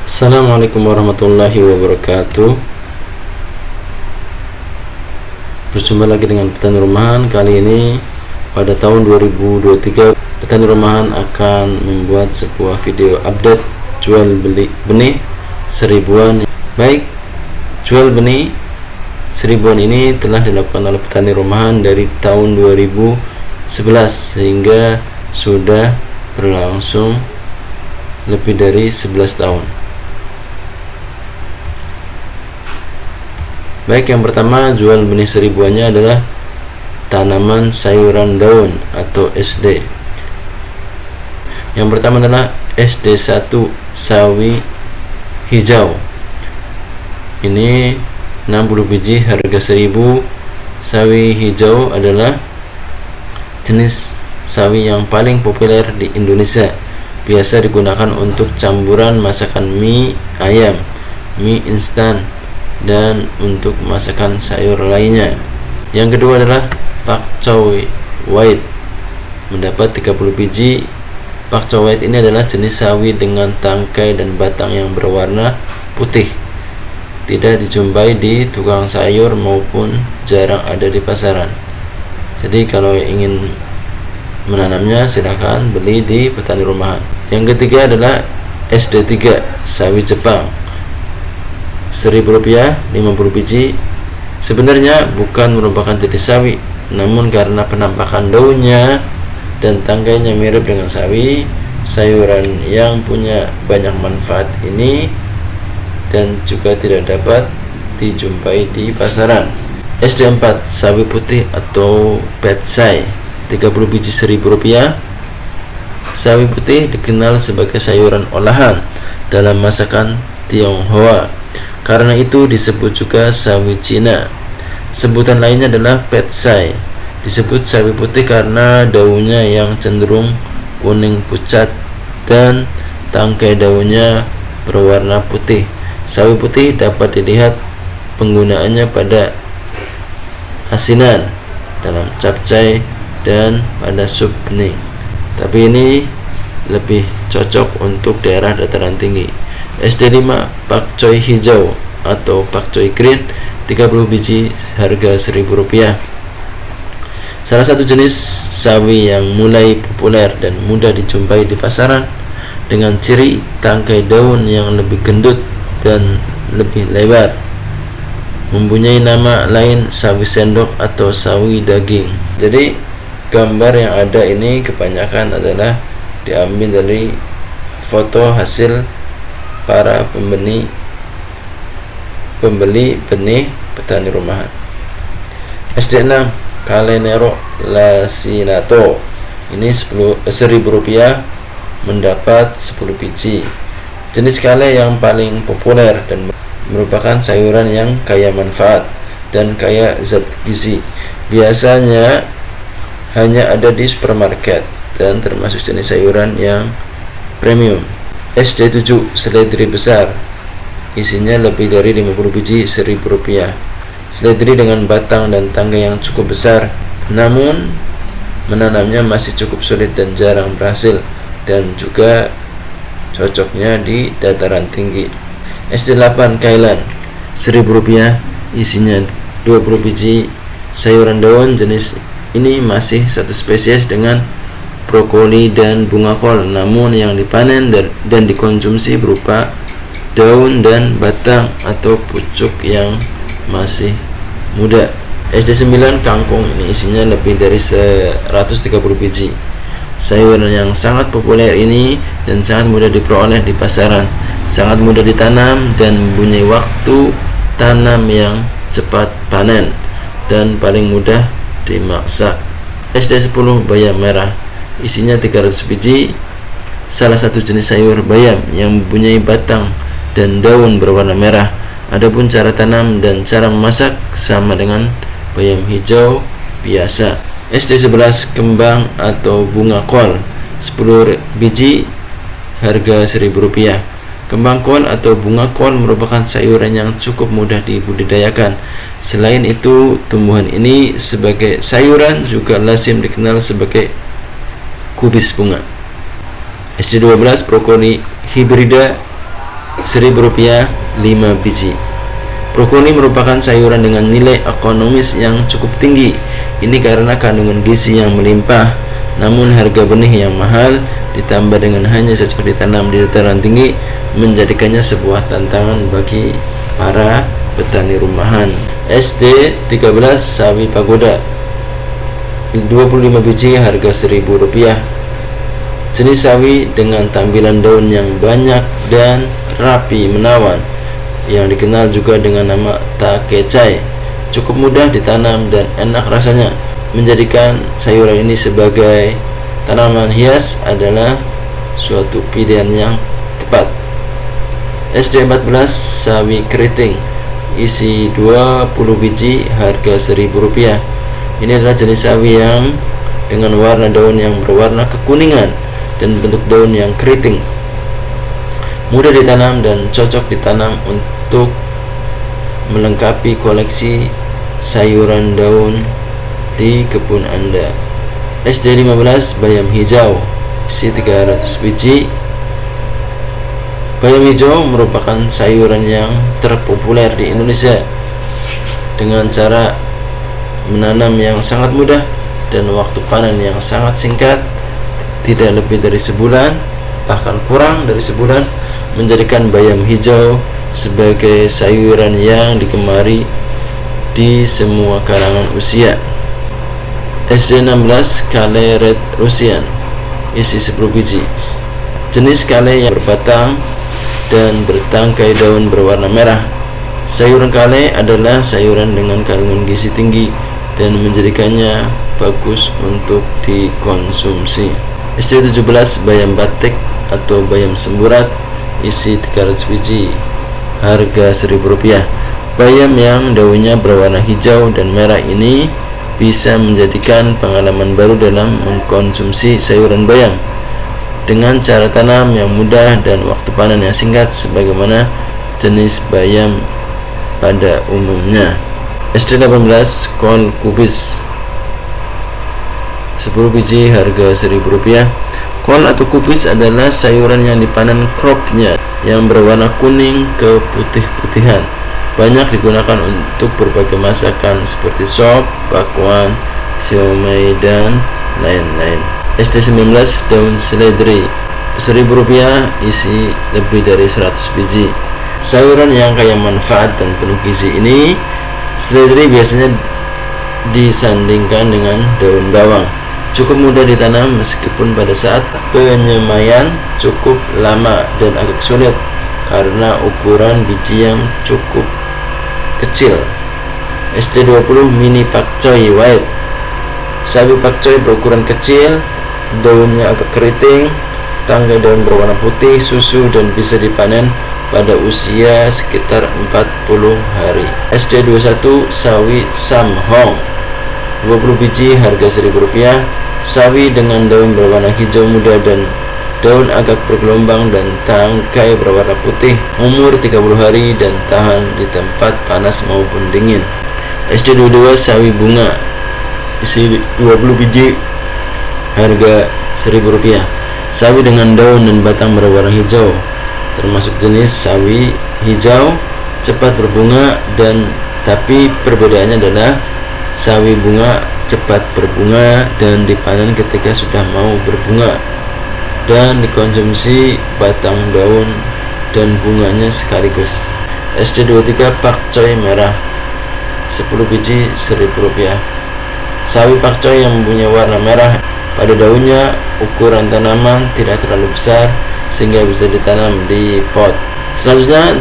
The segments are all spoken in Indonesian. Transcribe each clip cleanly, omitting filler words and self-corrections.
Assalamualaikum warahmatullahi wabarakatuh. Berjumpa lagi dengan petani rumahan. Kali ini pada tahun 2023 petani rumahan akan membuat sebuah video update jual beli benih seribuan. Baik, jual benih seribuan ini telah dilakukan oleh petani rumahan dari tahun 2011 sehingga sudah berlangsung lebih dari 11 tahun. Baik, yang pertama jual benih seribuannya adalah tanaman sayuran daun atau SD. Yang pertama adalah SD1 sawi hijau. Ini 60 biji, harga 1000. Sawi hijau adalah jenis sawi yang paling populer di Indonesia. Biasa digunakan untuk campuran masakan mie ayam, mie instan, dan untuk masakan sayur lainnya. Yang kedua adalah pakcoy white, mendapat 30 biji. Pakcoy white ini adalah jenis sawi dengan tangkai dan batang yang berwarna putih. Tidak dijumpai di tukang sayur maupun jarang ada di pasaran. Jadi kalau ingin menanamnya silahkan beli di petani rumahan. Yang ketiga adalah SD3 sawi Jepang, Rp1.000, 50 biji. Sebenarnya bukan merupakan jenis sawi, namun karena penampakan daunnya dan tangkainya mirip dengan sawi, sayuran yang punya banyak manfaat ini dan juga tidak dapat dijumpai di pasaran. SD4 sawi putih atau petsai, 30 biji Rp1.000. Sawi putih dikenal sebagai sayuran olahan dalam masakan Tionghoa. Karena itu disebut juga sawi Cina. Sebutan lainnya adalah petsai. Disebut sawi putih karena daunnya yang cenderung kuning pucat dan tangkai daunnya berwarna putih. Sawi putih dapat dilihat penggunaannya pada asinan, dalam capcay, dan pada sup bening. Tapi ini lebih cocok untuk daerah dataran tinggi. SD5 pakcoy hijau atau pakcoy green, 30 biji, harga Rp1.000. Salah satu jenis sawi yang mulai populer dan mudah dijumpai di pasaran, dengan ciri tangkai daun yang lebih gendut dan lebih lebar. Mempunyai nama lain sawi sendok atau sawi daging. Jadi gambar yang ada ini kebanyakan adalah diambil dari foto hasil para pembeli benih petani rumahan. SD6 Calenero lacinato, ini Rp1.000, mendapat 10 biji. Jenis kale yang paling populer dan merupakan sayuran yang kaya manfaat dan kaya zat gizi. Biasanya hanya ada di supermarket dan termasuk jenis sayuran yang premium. SD7 seledri besar, isinya lebih dari 50 biji, Rp1.000. Seledri dengan batang dan tangkai yang cukup besar, namun menanamnya masih cukup sulit dan jarang berhasil, dan juga cocoknya di dataran tinggi. SD8 Kailan, Rp1.000, isinya 20 biji. Sayuran daun jenis ini masih satu spesies dengan brokoli dan bunga kol, namun yang dipanen dan dikonsumsi berupa daun dan batang atau pucuk yang masih muda. SD9 kangkung, ini isinya lebih dari 130 biji. Sayuran yang sangat populer ini dan sangat mudah diperoleh di pasaran, sangat mudah ditanam dan mempunyai waktu tanam yang cepat panen dan paling mudah dimasak. SD10 bayam merah, isinya 300 biji. Salah satu jenis sayur bayam yang mempunyai batang dan daun berwarna merah. Adapun cara tanam dan cara memasak sama dengan bayam hijau biasa. SD11 kembang atau bunga kol, 10 biji, harga Rp1.000. Kembang kol atau bunga kol merupakan sayuran yang cukup mudah dibudidayakan. Selain itu, tumbuhan ini sebagai sayuran juga lazim dikenal sebagai kubis bunga. SD12 brokoli hibrida Rp1.000 5 biji. Brokoli merupakan sayuran dengan nilai ekonomis yang cukup tinggi. Ini karena kandungan gizi yang melimpah, namun harga benih yang mahal ditambah dengan hanya cocok ditanam di dataran tinggi menjadikannya sebuah tantangan bagi para petani rumahan. SD 13 sawi pagoda 25 biji harga Rp1.000. Jenis sawi dengan tampilan daun yang banyak dan rapi menawan yang dikenal juga dengan nama takecai, cukup mudah ditanam dan enak rasanya, menjadikan sayuran ini sebagai tanaman hias adalah suatu pilihan yang tepat. SD 14 sawi keriting isi 20 biji harga Rp1.000. Ini adalah jenis sawi yang dengan warna daun yang berwarna kekuningan dan bentuk daun yang keriting, mudah ditanam dan cocok ditanam untuk melengkapi koleksi sayuran daun di kebun Anda. SD 15 bayam hijau isi 300 biji. Bayam hijau merupakan sayuran yang terpopuler di Indonesia dengan cara menanam yang sangat mudah dan waktu panen yang sangat singkat, tidak lebih dari sebulan, bahkan kurang dari sebulan, menjadikan bayam hijau sebagai sayuran yang digemari di semua kalangan usia. SD 16 kale red Russian isi 10 biji. Jenis kale yang berbatang dan bertangkai daun berwarna merah. Sayuran kale adalah sayuran dengan kandungan gizi tinggi dan menjadikannya bagus untuk dikonsumsi. SD 17 bayam batik atau bayam semburat isi 300 biji harga Rp1.000. Bayam yang daunnya berwarna hijau dan merah ini bisa menjadikan pengalaman baru dalam mengkonsumsi sayuran bayam dengan cara tanam yang mudah dan waktu panen yang singkat sebagaimana jenis bayam pada umumnya. SD 18 kol kubis 10 biji harga Rp1.000. Kol atau kubis adalah sayuran yang dipanen cropnya yang berwarna kuning keputih-putihan. Banyak digunakan untuk berbagai masakan seperti sop, bakwan, siomay, dan lain-lain. SD 19 daun seledri Rp1.000 isi lebih dari 100 biji. Sayuran yang kaya manfaat dan penuh gizi ini, seledri biasanya disandingkan dengan daun bawang. Cukup mudah ditanam meskipun pada saat penyemaian cukup lama dan agak sulit karena ukuran biji yang cukup kecil. SD 20 mini pakcoy white. Sawi pakcoy berukuran kecil, daunnya agak keriting, tangkai daun berwarna putih, susu, dan bisa dipanen pada usia sekitar 40 hari. SD 21 sawi samhong 20 biji harga Rp1.000. Sawi dengan daun berwarna hijau muda dan daun agak bergelombang dan tangkai berwarna putih, umur 30 hari dan tahan di tempat panas maupun dingin. SD 22 sawi bunga isi 20 biji harga Rp1.000. Sawi dengan daun dan batang berwarna hijau termasuk jenis sawi hijau cepat berbunga, dan tapi perbedaannya adalah sawi bunga cepat berbunga dan dipanen ketika sudah mau berbunga dan dikonsumsi batang daun dan bunganya sekaligus. SD 23 pakcoy merah 10 biji Rp1.000. Sawi pakcoy yang mempunyai warna merah pada daunnya, ukuran tanaman tidak terlalu besar sehingga bisa ditanam di pot. Selanjutnya,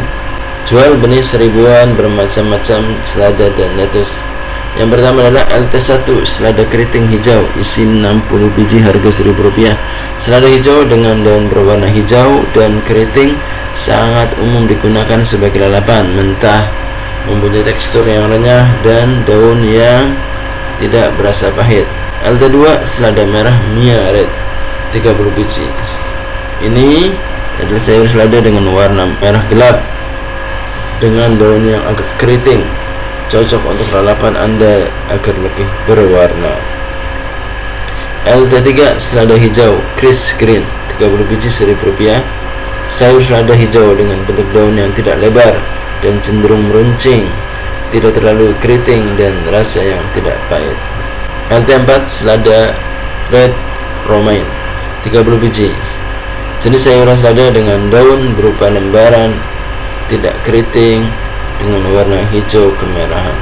jual benih seribuan bermacam-macam selada dan lettuce. Yang pertama adalah LT1 selada keriting hijau isi 60 biji harga Rp1.000. Selada hijau dengan daun berwarna hijau dan keriting sangat umum digunakan sebagai lalapan mentah, mempunyai tekstur yang renyah dan daun yang tidak berasa pahit. LT2 selada merah Mia Red 30 biji. Ini adalah sayur selada dengan warna merah gelap dengan daun yang agak keriting, cocok untuk lalapan Anda agar lebih berwarna. LT3 selada hijau Chris Green 30 biji Rp1.000. Sayur selada hijau dengan bentuk daun yang tidak lebar dan cenderung meruncing, tidak terlalu keriting dan rasa yang tidak pahit. LT4 selada red romaine 30 biji. Jenis sayuran selada dengan daun berupa lembaran, tidak keriting, dengan warna hijau kemerahan.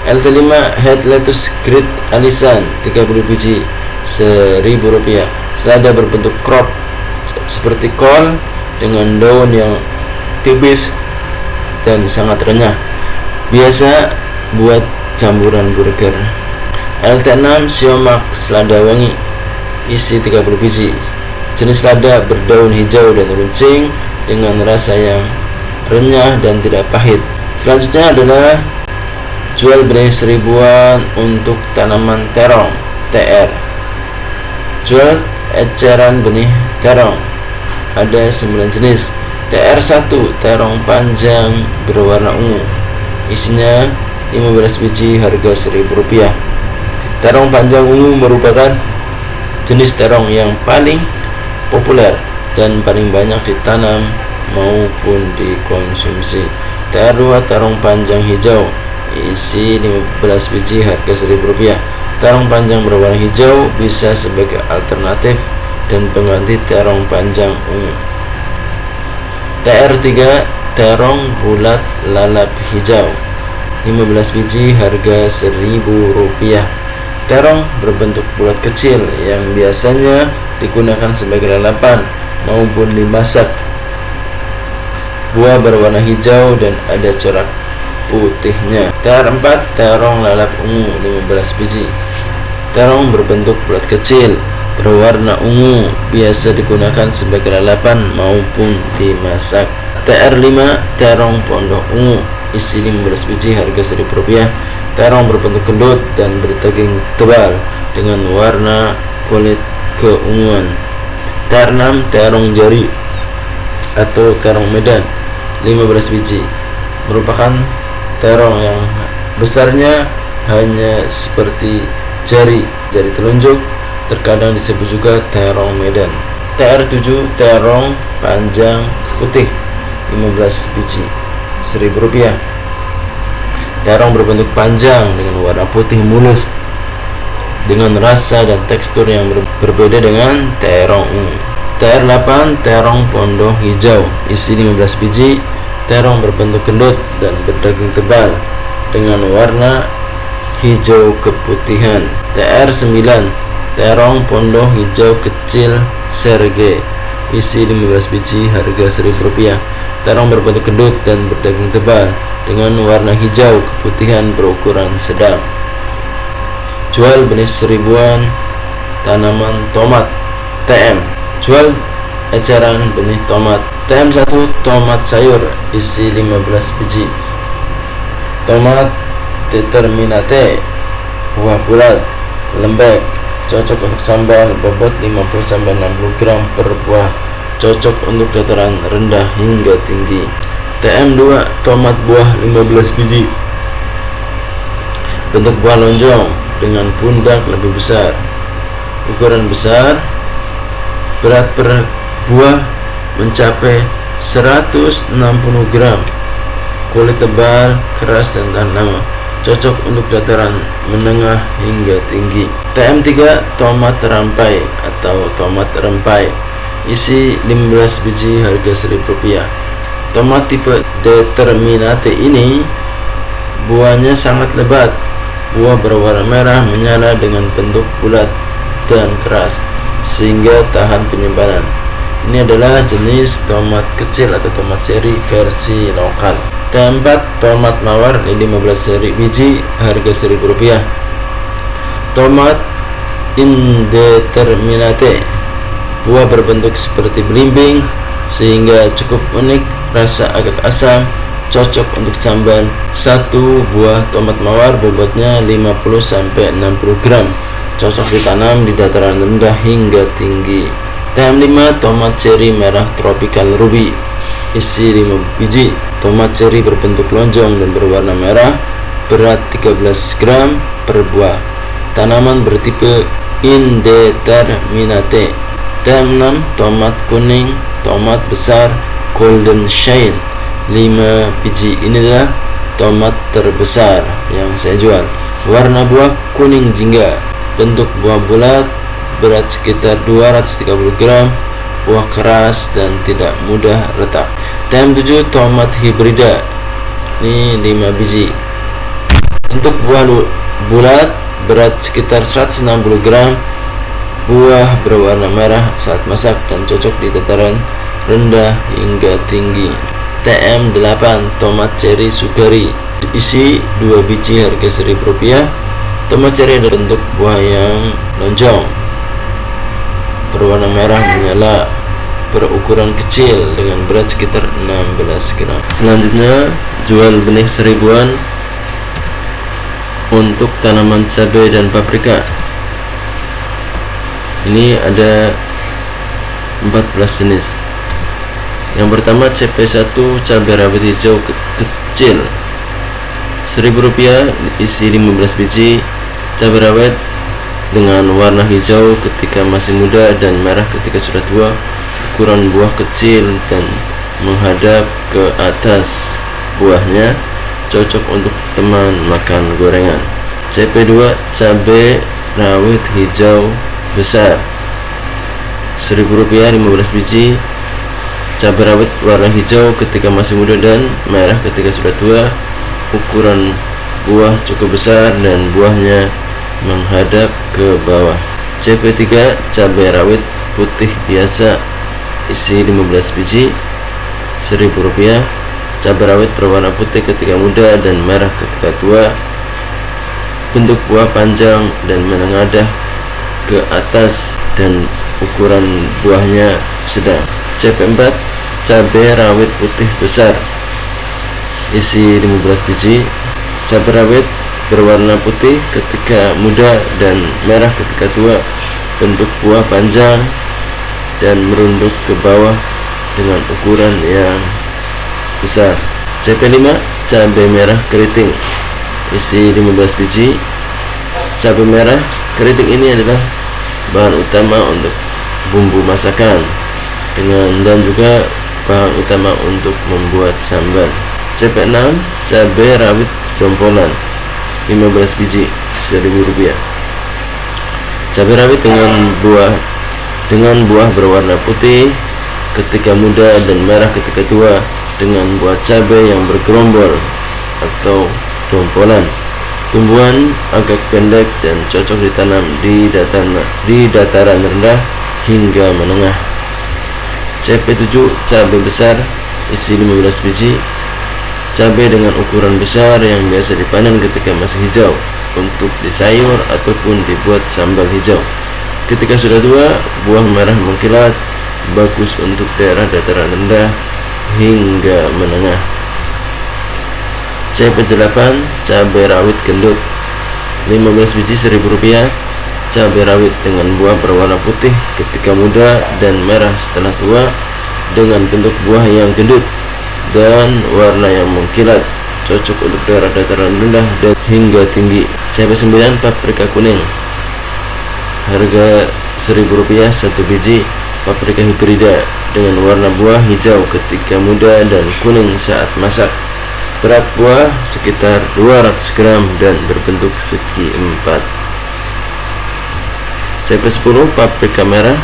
LT5 head lettuce green alisan 30 biji, Rp1.000. Selada berbentuk crop seperti kol dengan daun yang tipis dan sangat renyah, biasa buat campuran burger. LT6 siomak selada wangi, isi 30 biji. Jenis selada berdaun hijau dan runcing dengan rasa yang renyah dan tidak pahit. Selanjutnya adalah jual benih seribuan untuk tanaman terong, TR. Jual eceran benih terong, ada 9 jenis. TR1 terong panjang berwarna ungu, isinya 15 biji, harga Rp1.000. Terong panjang ungu merupakan jenis terong yang paling populer dan paling banyak ditanam maupun dikonsumsi. TR2 terong panjang hijau, isi 15 biji, harga Rp1.000. Terong panjang berwarna hijau bisa sebagai alternatif dan pengganti terong panjang ungu. TR3 terong bulat lalap hijau, 15 biji, harga Rp1.000. Terong berbentuk bulat kecil yang biasanya digunakan sebagai lalapan maupun dimasak. Buah berwarna hijau dan ada corak putihnya. TR4 terong lalap ungu, 15 biji. Terong berbentuk bulat kecil berwarna ungu, biasa digunakan sebagai lalapan maupun dimasak. TR5 terong pondok ungu, isi 15 biji, harga Rp1.000. Terong berbentuk gendut dan berdaging tebal dengan warna kulit keunguan. TR6 terong jari atau terong Medan, 15 biji, merupakan terong yang besarnya hanya seperti jari telunjuk, terkadang disebut juga terong Medan. TR7 terong panjang putih, 15 biji, Rp1.000. Terong berbentuk panjang dengan warna putih mulus dengan rasa dan tekstur yang berbeda dengan terong ungu. TR8 terong pondok hijau, isi 15 biji. Terong berbentuk gendut dan berdaging tebal dengan warna hijau keputihan. TR9 terong pondok hijau kecil serge, isi 15 biji, harga Rp1.000. Terong berbentuk gendut dan berdaging tebal dengan warna hijau keputihan berukuran sedang. Jual benih seribuan tanaman tomat, TM. Jual eceran benih tomat. TM1 tomat sayur, isi 15 biji. Tomat determinate, buah bulat, lembek, cocok untuk sambal, bobot 50-60 gram per buah, cocok untuk dataran rendah hingga tinggi. TM2 tomat buah, 15 biji. Bentuk buah lonjong dengan pundak lebih besar, ukuran besar, berat per buah mencapai 160 gram, kulit tebal, keras dan tahan lama, cocok untuk dataran menengah hingga tinggi. TM3 tomat terampai atau tomat rempai, isi 15 biji, harga Rp1.000. Tomat tipe determinate ini buahnya sangat lebat, buah berwarna merah menyala dengan bentuk bulat dan keras sehingga tahan penyimpanan. Ini adalah jenis tomat kecil atau tomat cherry versi lokal. TM4 tomat mawar, 15 biji, harga Rp1.000. Tomat indeterminate, buah berbentuk seperti belimbing sehingga cukup unik, rasa agak asam, cocok untuk sambal. Satu buah tomat mawar bobotnya 50-60 gram, cocok ditanam di dataran rendah hingga tinggi. TM5 tomat cherry merah tropical ruby, isi 5 biji. Tomat cherry berbentuk lonjong dan berwarna merah, berat 13 gram per buah. Tanaman bertipe indeterminate. TM6 tomat kuning tomat besar Golden Shine 5 biji. Inilah tomat terbesar yang saya jual. Warna buah kuning jingga, bentuk buah bulat, berat sekitar 230 gram, buah keras dan tidak mudah retak. TM7 tomat hibrida, ini 5 biji, bentuk buah bulat, berat sekitar 160 gram, buah berwarna merah saat masak dan cocok di dataran rendah hingga tinggi. TM8 tomat cherry sugary, isi 2 biji, harga Rp1.000. Tomat cherry ada bentuk buah yang lonjong, berwarna merah menyala, berukuran kecil dengan berat sekitar 16 gram. Selanjutnya jual benih seribuan untuk tanaman cabai dan paprika. Ini ada 14 jenis. Yang pertama CP1 cabai rawit hijau kecil, Rp1.000, isi 15 biji. Cabai rawit dengan warna hijau ketika masih muda dan merah ketika sudah tua, ukuran buah kecil dan menghadap ke atas. Buahnya cocok untuk teman makan gorengan. CP2 cabai rawit hijau besar, Rp1.000, 15 biji. Cabai rawit warna hijau ketika masih muda dan merah ketika sudah tua, ukuran buah cukup besar dan buahnya menghadap ke bawah. CP3 cabai rawit putih biasa, isi 15 biji, Rp1.000. Cabai rawit berwarna putih ketika muda dan merah ketika tua, bentuk buah panjang dan menengadah ke atas dan ukuran buahnya sedang. CP4 cabai rawit putih besar, isi 15 biji. Cabai rawit berwarna putih ketika muda dan merah ketika tua, bentuk buah panjang dan merunduk ke bawah dengan ukuran yang besar. CP5 cabai merah keriting, isi 15 biji. Cabai merah keriting ini adalah bahan utama untuk bumbu masakan dan juga bahan utama untuk membuat sambal. CP6 cabai rawit jompolan, 15 biji, Rp1.000. Cabai rawit dengan buah berwarna putih ketika muda dan merah ketika tua, dengan buah cabai yang bergerombol atau jompolan. Tumbuhan agak pendek dan cocok ditanam di dataran rendah hingga menengah. CP7 cabai besar, isi 15 biji. Cabai dengan ukuran besar yang biasa dipanen ketika masih hijau untuk disayur ataupun dibuat sambal hijau. Ketika sudah tua, buah merah mengkilat, bagus untuk daerah dataran rendah hingga menengah. CP8 cabai rawit gendut, 15 biji, Rp1.000. Cabai rawit dengan buah berwarna putih ketika muda dan merah setelah tua, dengan bentuk buah yang gendut dan warna yang mengkilat, cocok untuk daerah dataran rendah dan hingga tinggi. CP9 paprika kuning, harga Rp1.000 1 biji. Paprika hibrida dengan warna buah hijau ketika muda dan kuning saat masak. Berat buah sekitar 200 gram dan berbentuk segi empat. CP10 paprika merah,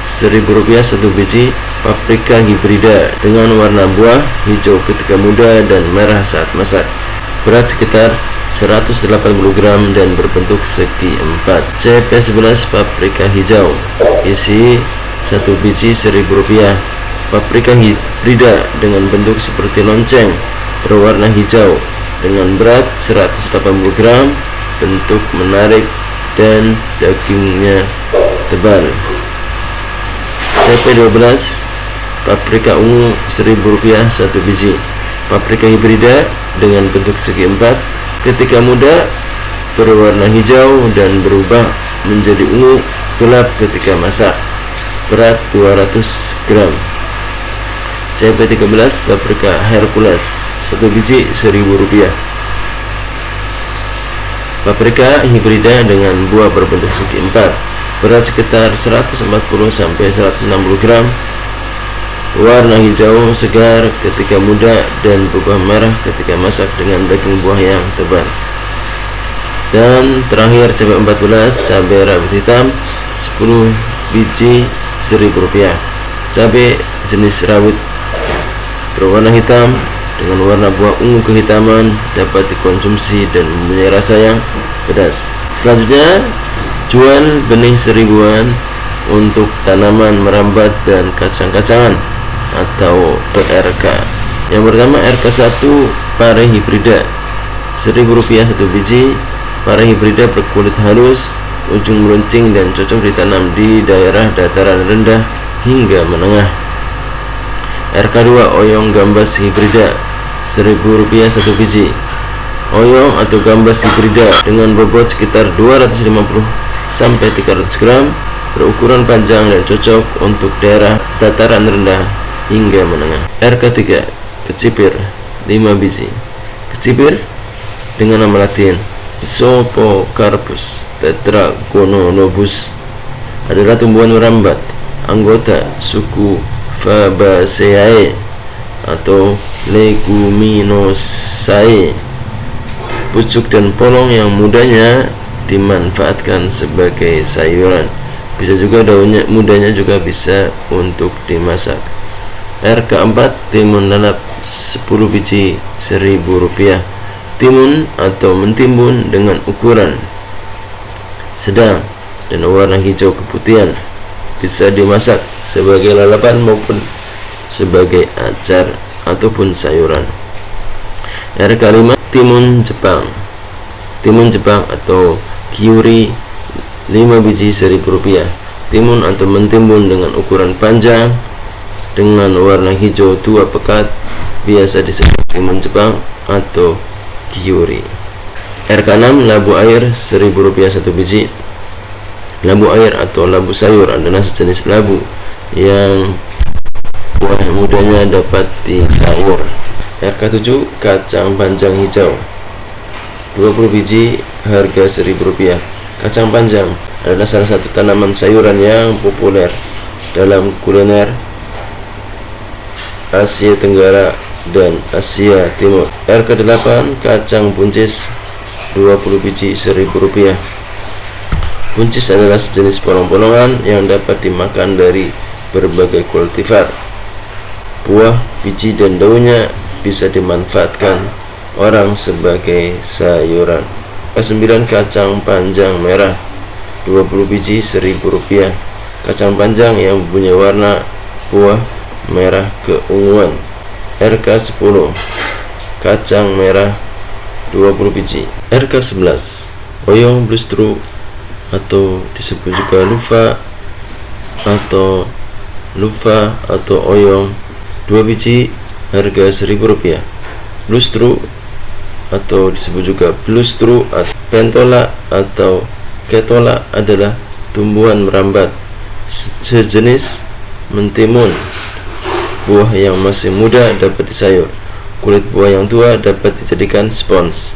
Rp1.000 1 biji. Paprika hibrida dengan warna buah hijau ketika muda dan merah saat masak. Berat sekitar 180 gram dan berbentuk segi empat. CP11 paprika hijau, isi 1 biji, Rp1.000. Paprika hibrida dengan bentuk seperti lonceng, berwarna hijau dengan berat 180 gram, bentuk menarik dan dagingnya tebal. CP12 paprika ungu, Rp1.000 1 biji. Paprika hibrida dengan bentuk segi empat, ketika muda berwarna hijau dan berubah menjadi ungu gelap ketika masak. Berat 200 gram. CP13 paprika Hercules, 1 biji, Rp1.000. Paprika hibrida dengan buah berbentuk segi empat, berat sekitar 140 sampai 160 gram, warna hijau segar ketika muda dan berubah merah ketika masak dengan daging buah yang tebal. Dan terakhir cabai 14, cabai rawit hitam 10 biji Rp1.000. Cabai jenis rawit berwarna hitam dengan warna buah ungu kehitaman dapat dikonsumsi dan mempunyai rasa yang pedas. Selanjutnya, jual benih seribuan untuk tanaman merambat dan kacang-kacangan atau RK. Yang pertama, RK1 pare hibrida Rp1.000 1 biji. Pare hibrida berkulit halus, ujung meruncing dan cocok ditanam di daerah dataran rendah hingga menengah. RK2 oyong gambas hibrida Rp1.000 1 biji. Oyong atau gambas hibrida dengan bobot sekitar 250 sampai 300 gram, berukuran panjang dan cocok untuk daerah dataran rendah hingga menengah. RK3 kecipir 5 biji. Kecipir dengan nama latin Pseudocarpus tetragonolobus adalah tumbuhan merambat anggota suku Fabaceae atau Leguminosae. Pucuk dan polong yang mudanya dimanfaatkan sebagai sayuran. Bisa juga daunnya mudanya juga bisa untuk dimasak. RK4 timun lalap 10 biji Rp1.000. Timun atau mentimun dengan ukuran sedang dan warna hijau keputihan bisa dimasak sebagai lalapan maupun sebagai acar ataupun sayuran. RK5 timun Jepang. Timun Jepang atau Kyuri 5 biji Rp1.000. Timun atau mentimun dengan ukuran panjang dengan warna hijau tua pekat biasa disebut timun Jepang atau Kyuri. RK6 labu air Rp1.000 1 biji. Labu air atau labu sayur adalah sejenis labu yang buah mudanya dapat disayur. RK7 kacang panjang hijau 20 biji, harga Rp1.000. Kacang panjang adalah salah satu tanaman sayuran yang populer dalam kuliner Asia Tenggara dan Asia Timur. RK8 kacang buncis 20 biji Rp1.000. Buncis adalah sejenis polong-polongan yang dapat dimakan dari berbagai kultivar. Buah, biji, dan daunnya bisa dimanfaatkan orang sebagai sayuran. Ke9 kacang panjang merah 20 biji Rp1.000. Kacang panjang yang punya warna buah merah keunguan. RK10 kacang merah 20 biji. RK11 oyong blustru atau disebut juga lufa atau oyong 2 biji, harga Rp1.000. Blustru atau disebut juga blustru, pentola atau ketola adalah tumbuhan merambat sejenis mentimun. Buah yang masih muda dapat disayur. Kulit buah yang tua dapat dijadikan spons.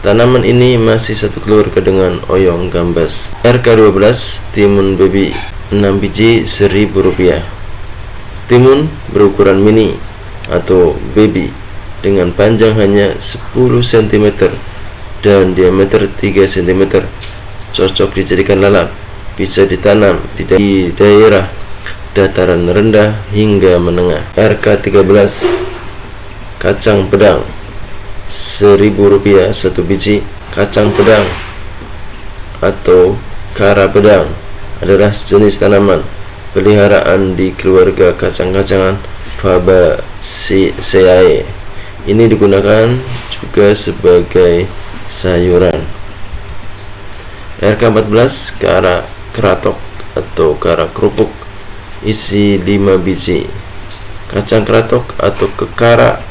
Tanaman ini masih satu keluarga dengan oyong gambas. RK12 timun baby 6 biji Rp1.000. Timun berukuran mini atau baby dengan panjang hanya 10 cm dan diameter 3 cm, cocok dijadikan lalap. Bisa ditanam di daerah dataran rendah hingga menengah. RK13 kacang pedang Rp1.000 1 biji. Kacang pedang atau kara pedang adalah sejenis tanaman peliharaan di keluarga kacang-kacangan Fabaceae. Ini digunakan juga sebagai sayuran. RK14 kara kratok atau kara kerupuk isi 5 biji. Kacang kratok atau kekara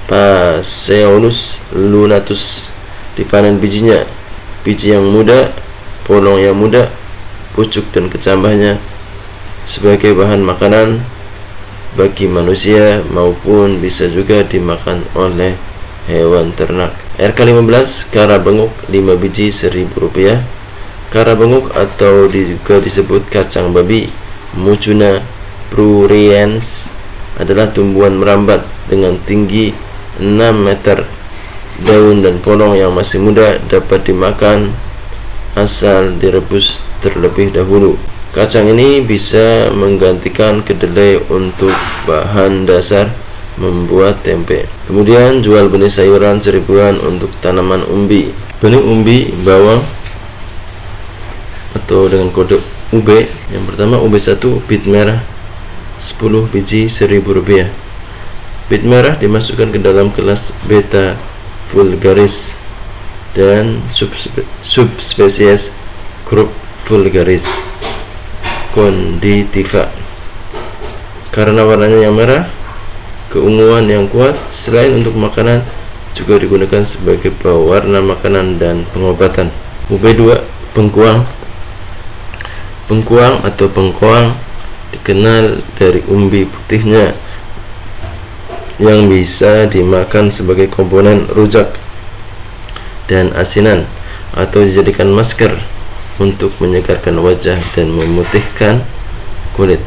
Passeolus lunatus dipanen bijinya. Biji yang muda, polong yang muda, pucuk dan kecambahnya sebagai bahan makanan bagi manusia maupun bisa juga dimakan oleh hewan ternak. RK15 kara benguk 5 biji Rp1.000. Kara benguk atau juga disebut kacang babi Mucuna pruriens adalah tumbuhan merambat dengan tinggi 6 meter. Daun dan polong yang masih muda dapat dimakan asal direbus terlebih dahulu. Kacang ini bisa menggantikan kedelai untuk bahan dasar membuat tempe. Kemudian jual benih sayuran seribuan untuk tanaman umbi. Benih umbi bawang atau dengan kode UB. Yang pertama UB1 bit merah 10 biji Rp1.000. Bit merah dimasukkan ke dalam kelas beta vulgaris dan subspesies Crup vulgaris conditiva. Karena warnanya yang merah, keunguan yang kuat, selain untuk makanan juga digunakan sebagai pewarna makanan dan pengobatan. UB2 bengkuang. Bengkuang atau bengkoang dikenal dari umbi putihnya yang bisa dimakan sebagai komponen rujak dan asinan atau dijadikan masker untuk menyegarkan wajah dan memutihkan kulit.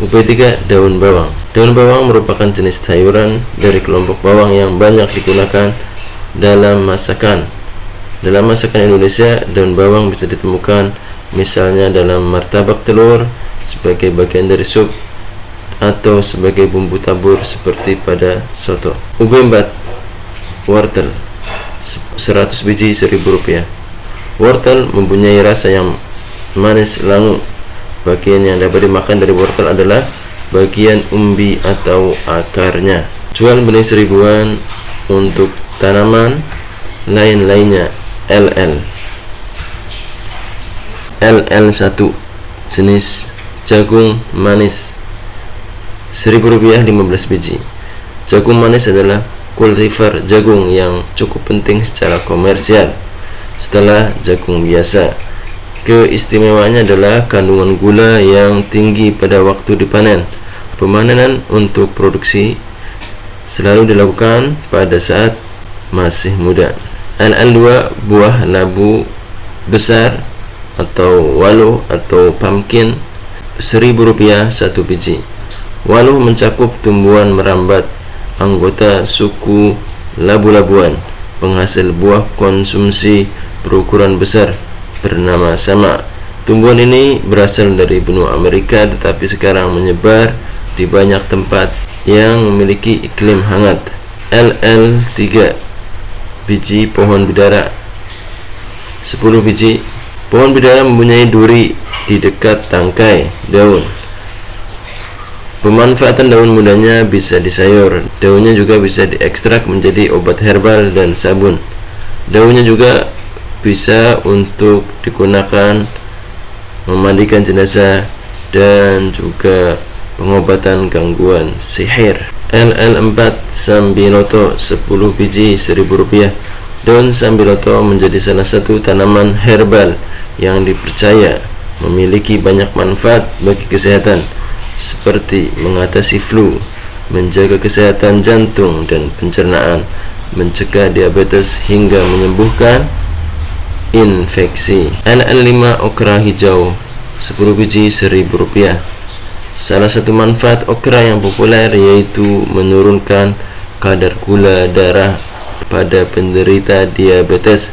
UB3 daun bawang. Daun bawang merupakan jenis sayuran dari kelompok bawang yang banyak digunakan dalam masakan. Dalam masakan Indonesia, daun bawang bisa ditemukan misalnya dalam martabak telur, sebagai bagian dari sup, atau sebagai bumbu tabur seperti pada soto. UB4 wortel 100 biji Rp1.000. Wortel mempunyai rasa yang manis langu. Bagian yang dapat dimakan dari wortel adalah bagian umbi atau akarnya. Jual benih seribuan untuk tanaman lain-lainnya. LL1 jenis jagung manis Rp1.000 15 biji. Jagung manis adalah kultivar jagung yang cukup penting secara komersial setelah jagung biasa. Keistimewaannya adalah kandungan gula yang tinggi pada waktu dipanen. Pemanenan untuk produksi selalu dilakukan pada saat masih muda. LL2 buah labu besar atau waluh atau pumpkin Rp1.000 1 biji. Waluh mencakup tumbuhan merambat anggota suku labu-labuan, penghasil buah konsumsi berukuran besar bernama sama. Tumbuhan ini berasal dari benua Amerika tetapi sekarang menyebar di banyak tempat yang memiliki iklim hangat. LL3 biji pohon bidara 10 biji. Pohon bidara mempunyai duri di dekat tangkai daun. Pemanfaatan daun mudanya bisa disayur. Daunnya juga bisa diekstrak menjadi obat herbal dan sabun. Daunnya juga bisa untuk digunakan memandikan jenazah dan juga pengobatan gangguan sihir. LL4 sambiloto 10 biji Rp1.000. Daun sambiloto menjadi salah satu tanaman herbal yang dipercaya memiliki banyak manfaat bagi kesehatan, seperti mengatasi flu, menjaga kesehatan jantung dan pencernaan, mencegah diabetes hingga menyembuhkan infeksi. LL5 okra hijau 10 biji Rp1.000. Salah satu manfaat okra yang populer yaitu menurunkan kadar gula darah pada penderita diabetes.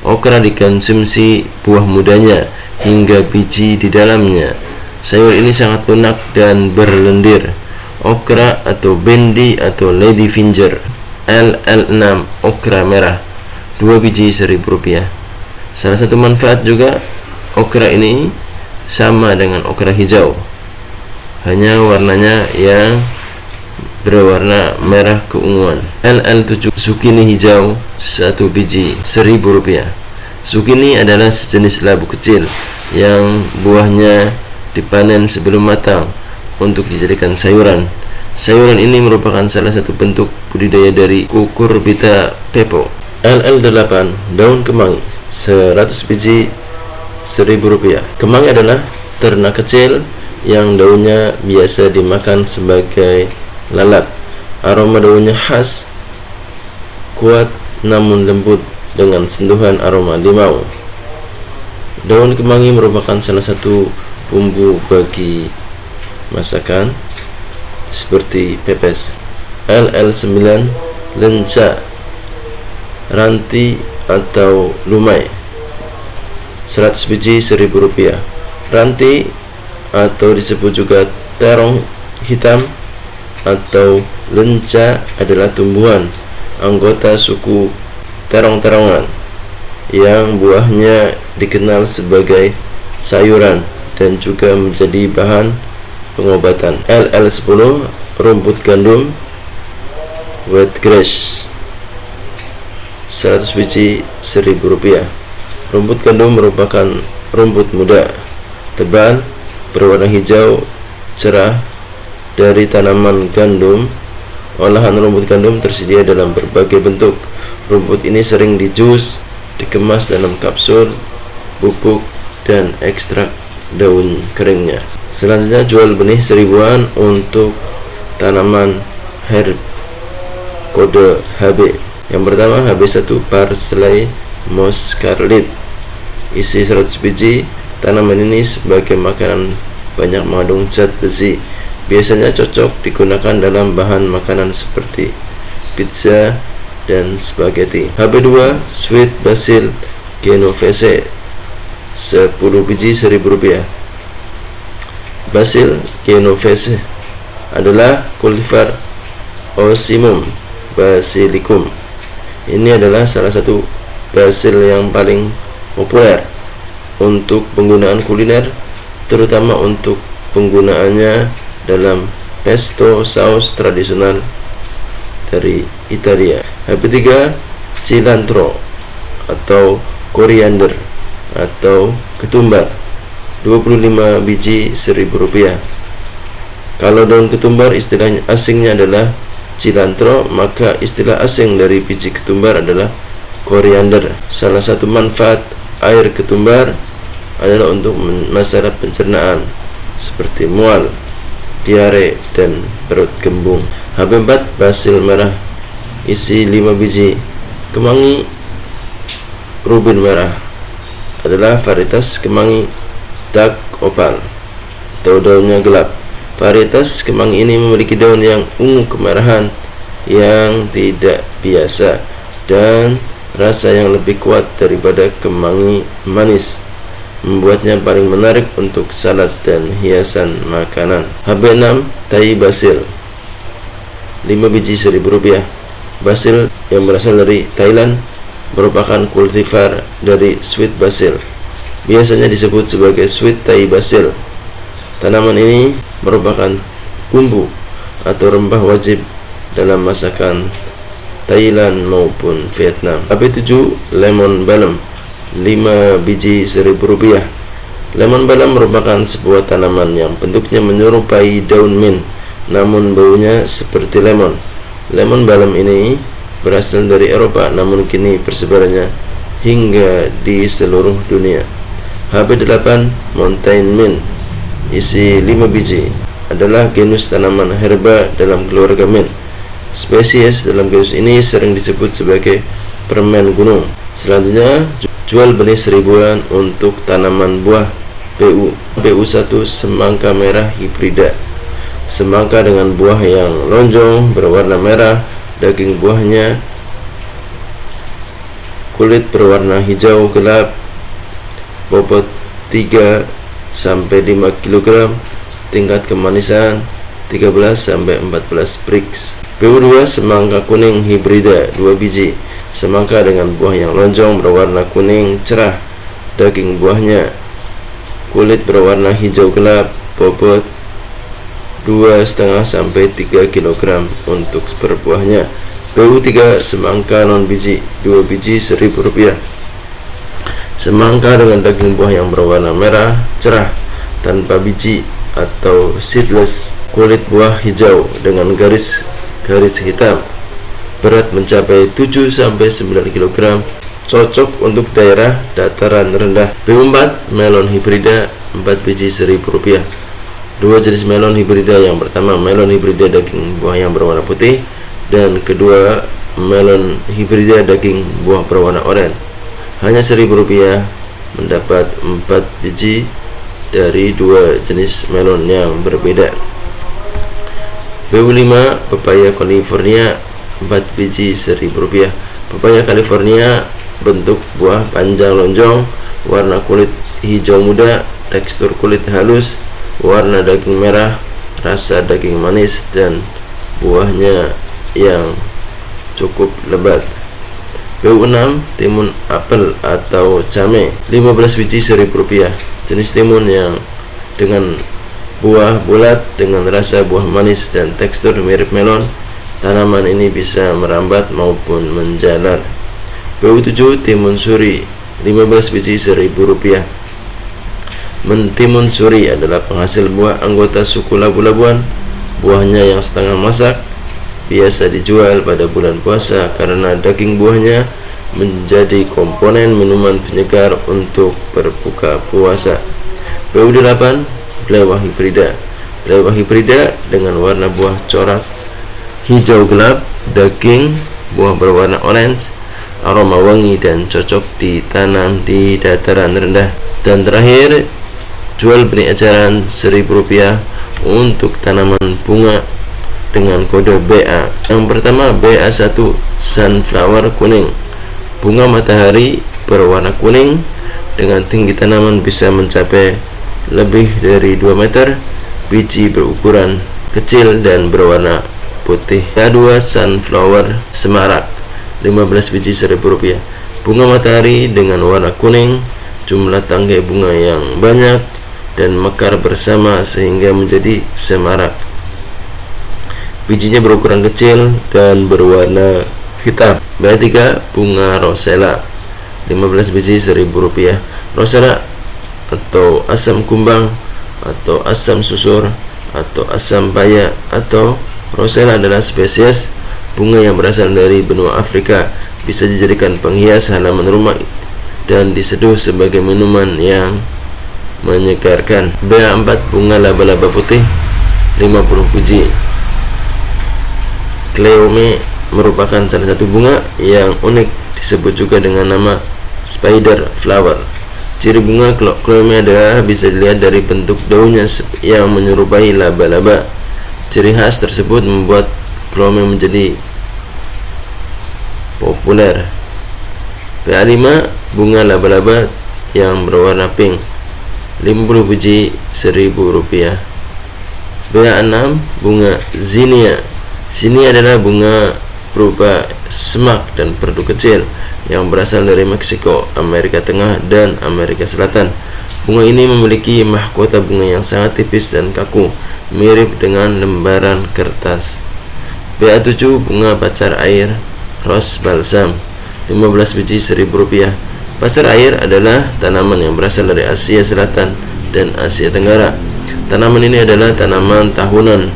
Okra dikonsumsi buah mudanya hingga biji di dalamnya. Sayur ini sangat lunak dan berlendir. Okra atau bendi atau lady finger. LL6 okra merah 2 biji Rp1.000. Salah satu manfaat juga okra ini sama dengan okra hijau, hanya warnanya yang berwarna merah keunguan. LL7 zukini hijau 1 biji Rp1.000. Zukini adalah sejenis labu kecil yang buahnya dipanen sebelum matang untuk dijadikan sayuran. Sayuran ini merupakan salah satu bentuk budidaya dari Cucurbita pepo. LL8 daun kemangi 100 biji Rp1.000. Kemangi adalah ternak kecil yang daunnya biasa dimakan sebagai lalat. Aroma daunnya khas, kuat namun lembut dengan sentuhan aroma limau. Daun kemangi merupakan salah satu bumbu bagi masakan seperti pepes. LL9 lenca, ranti atau lumai, 100 biji Rp1.000. Ranti atau disebut juga terong hitam atau lenca adalah tumbuhan anggota suku terong-terongan yang buahnya dikenal sebagai sayuran dan juga menjadi bahan pengobatan. LL10 rumput gandum, wheatgrass, 100 biji Rp1.000. Rumput gandum merupakan rumput muda, tebal, berwarna hijau cerah dari tanaman gandum. Olahan rumput gandum tersedia dalam berbagai bentuk. Rumput ini sering dijus, dikemas dalam kapsul, bubuk, dan ekstrak daun keringnya. Selanjutnya jual benih seribuan untuk tanaman herb kode HB. Yang pertama HB1 Parsley Moss Scarlet, isi 100 biji. Tanaman ini sebagai makanan banyak mengandung zat besi, biasanya cocok digunakan dalam bahan makanan seperti pizza dan spaghetti. HB2 Sweet Basil Genovese, 10 biji Rp1.000. Basil Genovese adalah kultivar Ocimum basilicum. Ini adalah salah satu basil yang paling populer untuk penggunaan kuliner, terutama untuk penggunaannya dalam pesto saus tradisional dari Italia. HB3 cilantro atau koriander atau ketumbar, 25 biji Rp1.000. Kalau daun ketumbar istilahnya asingnya adalah cilantro, maka istilah asing dari biji ketumbar adalah koriander. Salah satu manfaat air ketumbar adalah untuk masalah pencernaan seperti mual, diare, dan perut kembung. HB4 basil merah, isi 5 biji. Kemangi rubin merah adalah varietas kemangi dark opal atau daunnya gelap. Varietas kemangi ini memiliki daun yang ungu kemerahan yang tidak biasa dan rasa yang lebih kuat daripada kemangi manis, membuatnya paling menarik untuk salad dan hiasan makanan. HB6 Thai basil, 5 biji Rp1.000. Basil yang berasal dari Thailand merupakan kultivar dari sweet basil, biasanya disebut sebagai sweet Thai basil. Tanaman ini merupakan bumbu atau rempah wajib dalam masakan Thailand maupun Vietnam. HB7 lemon balm, 5 biji Rp1.000. Lemon balm merupakan sebuah tanaman yang bentuknya menyerupai daun mint, namun baunya seperti lemon. Lemon balm ini berasal dari Eropa, namun kini persebarannya hingga di seluruh dunia. HB8 mountain mint, isi 5 biji, adalah genus tanaman herba dalam keluarga mint. Spesies dalam genus ini sering disebut sebagai permen gunung. Selanjutnya jual benih seribuan untuk tanaman buah PU. PU1 semangka merah hibrida, semangka dengan buah yang lonjong berwarna merah, daging buahnya kulit berwarna hijau gelap, bobot 3-5 kg, tingkat kemanisan 13-14 Brix. PU2 semangka kuning hibrida, 2 biji, semangka dengan buah yang lonjong berwarna kuning cerah, daging buahnya kulit berwarna hijau gelap, bobot 2,5-3 kg untuk per buahnya. PU3 semangka non biji, 2 biji Rp1.000. Semangka dengan daging buah yang berwarna merah cerah tanpa biji atau seedless, kulit buah hijau dengan garis-garis hitam, berat mencapai 7-9 kg, cocok untuk daerah dataran rendah. PU4 melon hibrida, 4 biji Rp1.000. Dua jenis melon hibrida, yang pertama melon hibrida daging buah yang berwarna putih, dan kedua melon hibrida daging buah berwarna oranye. Hanya Rp1.000 mendapat 4 biji dari dua jenis melon yang berbeda. BU5 pepaya California 4 biji Rp1.000. Pepaya California bentuk buah panjang lonjong, warna kulit hijau muda, tekstur kulit halus, warna daging merah, rasa daging manis, dan buahnya yang cukup lebat. BU6 timun apel atau came 15 biji Rp1.000. Jenis timun yang dengan buah bulat dengan rasa buah manis dan tekstur mirip melon. Tanaman ini bisa merambat maupun menjalar. BU7 timun suri 15 biji Rp1.000. Mentimun suri adalah penghasil buah anggota suku labu-labuan. Buahnya yang setengah masak biasa dijual pada bulan puasa karena daging buahnya menjadi komponen minuman penyegar untuk berbuka puasa. BU8 belewah hibrida. Belewah hibrida dengan warna buah corak hijau gelap, daging buah berwarna orange, aroma wangi dan cocok ditanam di dataran rendah. Dan terakhir, jual beli eceran Rp1.000 untuk tanaman bunga dengan kode BA. Yang pertama BA1 sunflower kuning, bunga matahari berwarna kuning dengan tinggi tanaman bisa mencapai lebih dari 2 meter, biji berukuran kecil dan berwarna putih. BA2 sunflower semarak 15 biji Rp1.000. Bunga matahari dengan warna kuning, jumlah tangkai bunga yang banyak dan mekar bersama sehingga menjadi semarak. Bijinya berukuran kecil dan berwarna hitam. BA3 bunga rosella 15 biji Rp1.000. Rosella atau asam kumbang atau asam susur atau asam paya atau rosella adalah spesies bunga yang berasal dari benua Afrika. Bisa dijadikan penghias halaman rumah dan diseduh sebagai minuman yang menyegarkan. BA4 bunga laba-laba putih 50 biji. Cleome merupakan salah satu bunga yang unik, disebut juga dengan nama spider flower. Ciri bunga cleome adalah bisa dilihat dari bentuk daunnya yang menyerupai laba-laba. Ciri khas tersebut membuat cleome menjadi populer. BA5 bunga laba-laba yang berwarna pink 50 biji Rp1.000. BA6 bunga zinnia. Zinnia adalah bunga berupa semak dan perdu kecil yang berasal dari Meksiko, Amerika Tengah, dan Amerika Selatan. Bunga ini memiliki mahkota bunga yang sangat tipis dan kaku, mirip dengan lembaran kertas. BA7 bunga pacar air rose balsam 15 biji Rp1.000. Pacar air adalah tanaman yang berasal dari Asia Selatan dan Asia Tenggara. Tanaman ini adalah tanaman tahunan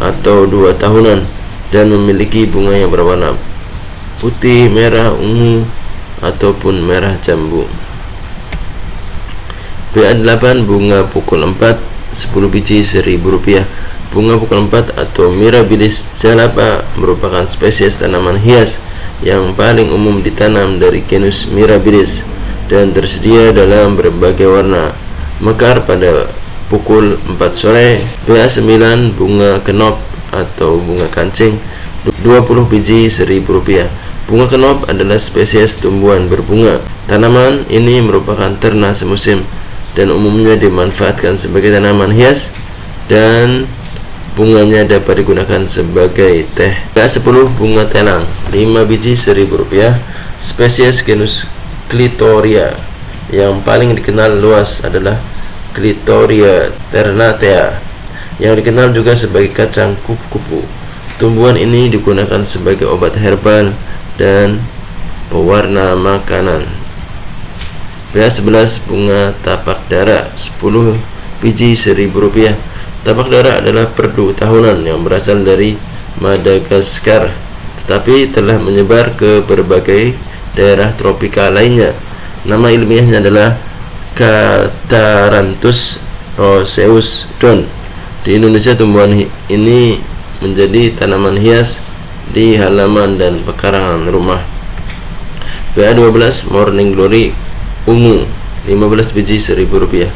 atau 2 tahunan dan memiliki bunga yang berwarna putih, merah, ungu, ataupun merah jambu. BA8 bunga pukul 4 10 biji Rp1.000. Bunga pukul 4 atau Mirabilis jalapa merupakan spesies tanaman hias yang paling umum ditanam dari genus Mirabilis dan tersedia dalam berbagai warna. Mekar pada pukul 4 sore. BA9 bunga kenop atau bunga kancing 20 biji Rp1.000. Bunga kenop adalah spesies tumbuhan berbunga. Tanaman ini merupakan ternak semusim dan umumnya dimanfaatkan sebagai tanaman hias dan bunganya dapat digunakan sebagai teh. BA10 bunga telang 5 biji Rp1.000. Spesies genus Clitoria yang paling dikenal luas adalah Clitoria ternatea yang dikenal juga sebagai kacang kupu-kupu. Tumbuhan ini digunakan sebagai obat herbal dan pewarna makanan. BA11 bunga tapak dara 10 biji Rp1.000. Tapak dara adalah perdu tahunan yang berasal dari Madagaskar tetapi telah menyebar ke berbagai daerah tropika lainnya. Nama ilmiahnya adalah Catharanthus roseus Don. Di Indonesia tumbuhan ini menjadi tanaman hias di halaman dan pekarangan rumah. BA12 Morning Glory ungu 15 biji Rp1.000.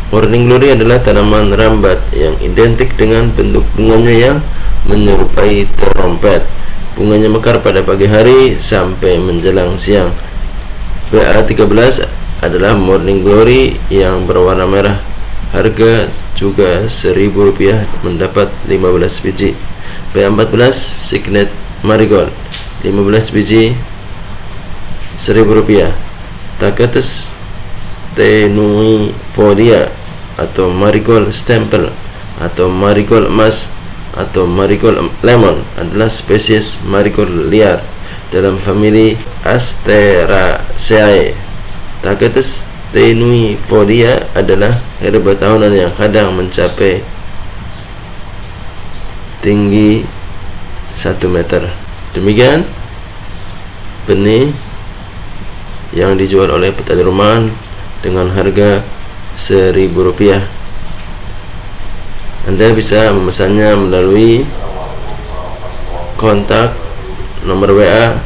Morning Glory adalah tanaman rambat yang identik dengan bentuk bunganya yang menyerupai trompet. Bunganya mekar pada pagi hari sampai menjelang siang. BA13 adalah Morning Glory yang berwarna merah. Harga juga Rp1.000, mendapat 15 biji. BA14 Signet Marigold, 15 biji, Rp1.000. Tagetes tenuifolia atau marigold stempel atau marigold emas atau marigold lemon adalah spesies marigold liar dalam famili Asteraceae. Tagetes tenuifolia adalah herba tahunan yang kadang mencapai tinggi 1 meter. Demikian benih yang dijual oleh petani rumahan dengan harga Rp1.000. Anda bisa memesannya melalui kontak nomor WA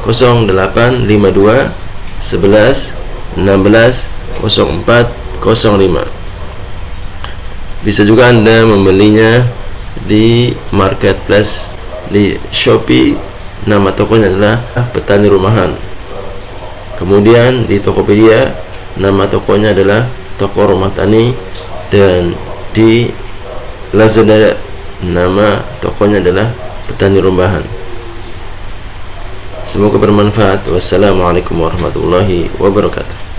0852 11 16 0405. Bisa juga Anda membelinya di marketplace di Shopee. Nama tokonya adalah Petani Rumahan. Kemudian di Tokopedia nama tokonya adalah Toko Rumah Tani, dan di Lazada nama tokonya adalah Petani Rumahan. Semoga bermanfaat. Wassalamualaikum warahmatullahi wabarakatuh.